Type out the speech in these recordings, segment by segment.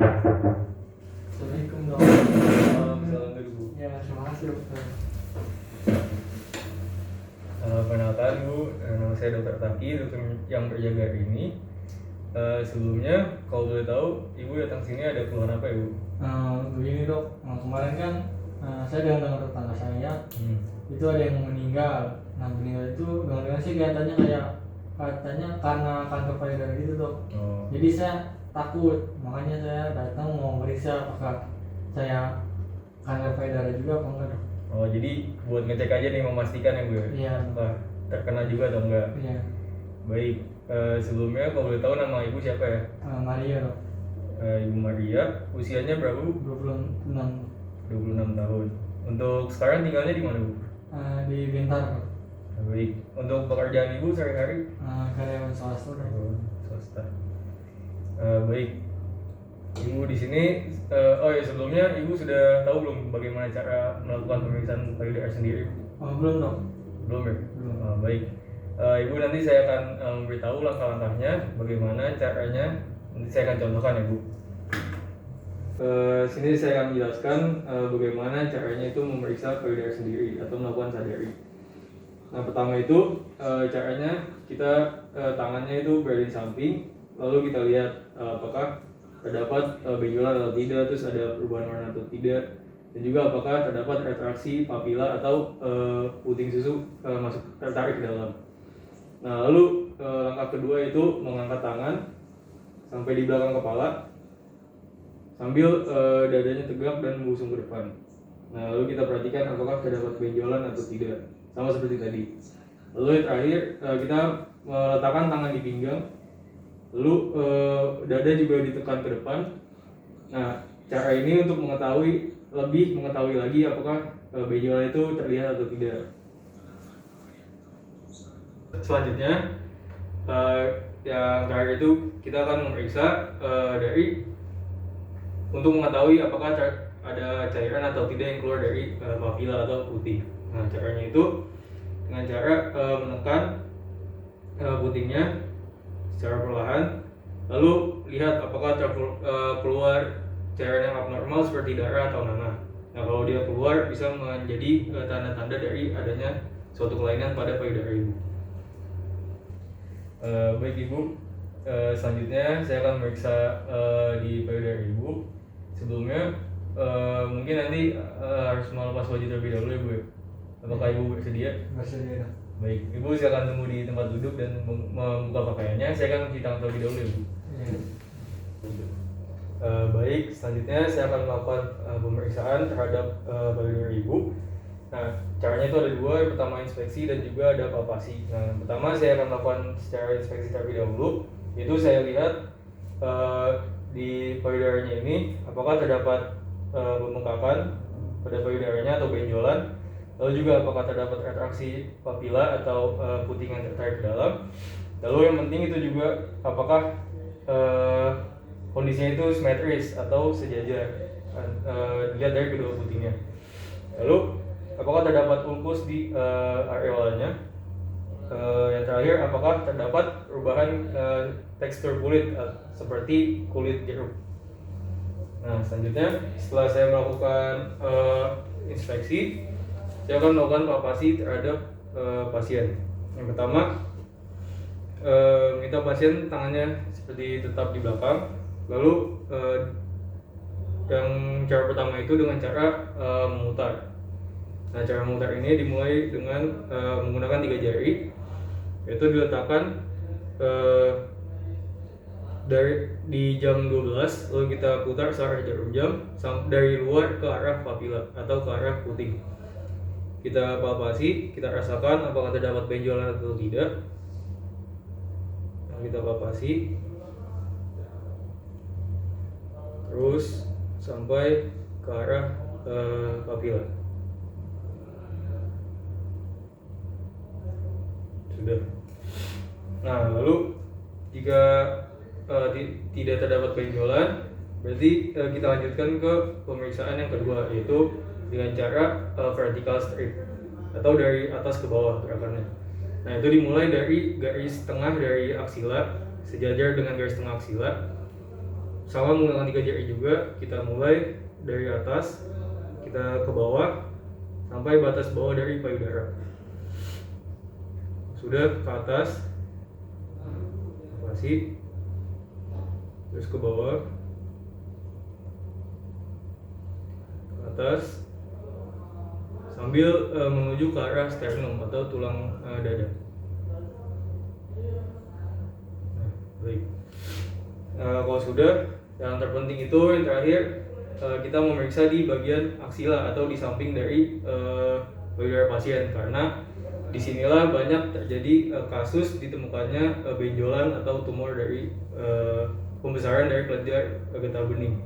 Assalamualaikum dok. Salam dulu. Ya, terima kasih dokter. Perkenalkan Bu, nama saya Dr. Taki, dokter yang berjaga hari ini. Sebelumnya, kalau boleh tahu, Ibu datang sini ada keluhan apa ya Bu? Begini dok, kemarin kan saya dengan tetangga saya itu ada yang meninggal. Nah meninggal itu dengan sih katanya katanya karena kanker payudara gitu dok. Oh. Jadi saya takut, makanya saya datang mau meriksa apakah saya kanker payudara juga apa enggak dok. Oh, jadi buat ngecek aja nih, memastikan ya Bu ya? Iya. Apa terkena juga atau enggak? Iya. Baik, sebelumnya kalau boleh tahu nama Ibu siapa ya? Maria dok. Ibu Maria, usianya berapa Bu? 26. 26 tahun. Untuk sekarang tinggalnya di mana Bu? Di Bintar dok. Baik, untuk pekerjaan Ibu sehari-hari? Karyawan swasta dok. Swasta. Baik, Ibu di sini. Sebelumnya Ibu sudah tahu belum bagaimana cara melakukan pemeriksaan payudara sendiri? Belum dok. Belum ya? Belum. Baik, Ibu nanti saya akan memberitahu langkah-langkahnya, bagaimana caranya. Nanti saya akan contohkan ya Bu. Sini saya akan menjelaskan bagaimana caranya itu memeriksa payudara sendiri atau melakukan sadari. Nah, pertama itu caranya kita tangannya itu berada di samping, lalu kita lihat apakah terdapat benjolan atau tidak, terus ada perubahan warna atau tidak, dan juga apakah terdapat retraksi papila atau puting susu masuk tertarik ke dalam. Nah, lalu langkah kedua itu mengangkat tangan sampai di belakang kepala sambil dadanya tegak dan membusung ke depan. Nah, lalu kita perhatikan apakah terdapat benjolan atau tidak, sama seperti tadi. Lalu yang terakhir kita meletakkan tangan di pinggang, lalu dada juga ditekan ke depan. Nah, cara ini untuk lebih mengetahui lagi apakah benjolan itu terlihat atau tidak. Selanjutnya yang terakhir itu kita akan memeriksa untuk mengetahui apakah ada cairan atau tidak yang keluar dari papila atau putih. Nah, caranya itu dengan cara menekan putingnya secara perlahan, lalu lihat apakah keluar cairan yang abnormal seperti darah atau nanah. Nah, kalau dia keluar bisa menjadi tanda-tanda dari adanya suatu kelainan pada payudara Ibu. Baik Ibu, selanjutnya saya akan memeriksa di payudara Ibu. Sebelumnya mungkin nanti harus melepas baju terlebih dahulu ya Bu. Apakah Ibu bersedia? Bersedia. Baik, Ibu silakan tunggu di tempat duduk dan membuka pakaiannya. Saya akan mencuci tangan terlebih dahulu ya Bu. Baik, selanjutnya saya akan melakukan pemeriksaan terhadap payudara Ibu. Nah, caranya itu ada dua. Yang pertama inspeksi dan juga ada palpasi. Nah, yang pertama saya akan melakukan secara inspeksi terlebih dahulu. Itu saya lihat di payudaranya ini apakah terdapat pembengkakan pada payudaranya atau benjolan, lalu juga apakah terdapat retraksi papila atau puting yang tertarik ke dalam. Lalu yang penting itu juga apakah kondisinya itu simetris atau sejajar dilihat dari kedua putingnya. Lalu apakah terdapat ulkus di areolanya. Yang terakhir, apakah terdapat perubahan tekstur kulit seperti kulit jeruk. Nah, selanjutnya setelah saya melakukan inspeksi, saya akan melakukan palpasi terhadap pasien. Yang pertama, minta pasien tangannya seperti tetap di belakang. Lalu yang cara pertama itu dengan cara memutar. Nah, cara memutar ini dimulai dengan menggunakan 3 jari, yaitu diletakkan di jam 12, lalu kita putar searah jarum jam dari luar ke arah papila atau ke arah puting. Kita palpasi, kita rasakan apakah terdapat benjolan atau tidak. Nah, kita palpasi terus sampai ke arah papila. Sudah. Nah, lalu jika tidak terdapat benjolan, berarti kita lanjutkan ke pemeriksaan yang kedua, yaitu dengan cara vertical strip atau dari atas ke bawah gerakannya. Nah, itu dimulai dari garis tengah dari aksila sejajar dengan garis tengah aksila. sama menggunakan 3 jari juga. Kita mulai dari atas, kita ke bawah sampai batas bawah dari payudara. Sudah ke atas, masih terus ke bawah, ke atas, sambil menuju ke arah sternum atau tulang dada. Nah, baik. Kalau sudah, yang terpenting itu yang terakhir kita memeriksa di bagian aksila atau di samping dari payudara pasien, karena disinilah banyak terjadi kasus ditemukannya benjolan atau tumor dari pembesaran dari kelenjar getah bening.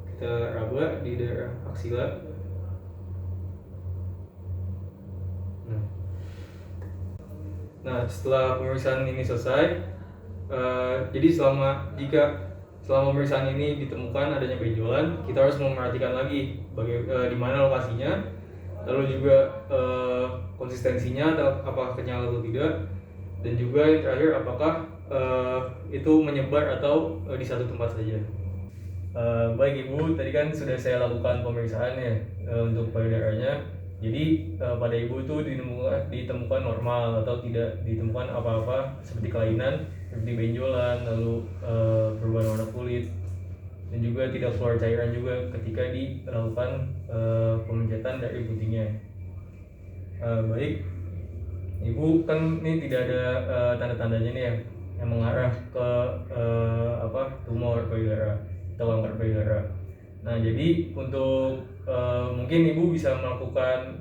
Kita raba di daerah aksila. Nah, setelah pemeriksaan ini selesai, jadi selama pemeriksaan ini ditemukan adanya benjolan, kita harus memperhatikan lagi di mana lokasinya, lalu juga konsistensinya atau apakah kenyal atau tidak, dan juga yang terakhir apakah itu menyebar atau di satu tempat saja. Baik Ibu, tadi kan sudah saya lakukan pemeriksaannya untuk payudaranya. Jadi pada Ibu itu ditemukan normal atau tidak ditemukan apa-apa seperti kelainan, seperti benjolan, lalu perubahan warna kulit, dan juga tidak keluar cairan juga ketika dilakukan pemencatan dari putingnya. Baik, Ibu kan ini tidak ada tanda-tandanya nih yang mengarah ke tumor payudara atau kanker payudara. Nah, jadi untuk mungkin Ibu bisa melakukan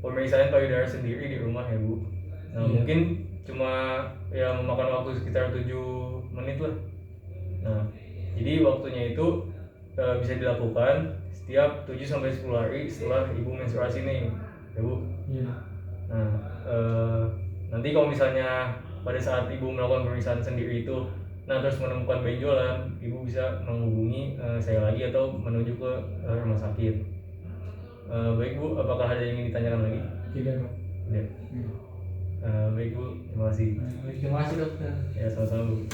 pemeriksaan payudara sendiri di rumah ya Bu. Nah, mungkin cuma ya memakan waktu sekitar 7 menit lah. Nah, jadi waktunya itu bisa dilakukan setiap 7-10 hari setelah Ibu menstruasi nih ya Bu. Iya. Nah, nanti kalau misalnya pada saat Ibu melakukan pemeriksaan sendiri itu terus menemukan benjolan, Ibu bisa menghubungi saya lagi atau menuju ke rumah sakit. Baik Bu, apakah ada yang ingin ditanyakan lagi? Tidak, Dok. Tidak. Baik Bu, terima kasih. Terima kasih dokter. Ya, sama-sama Bu.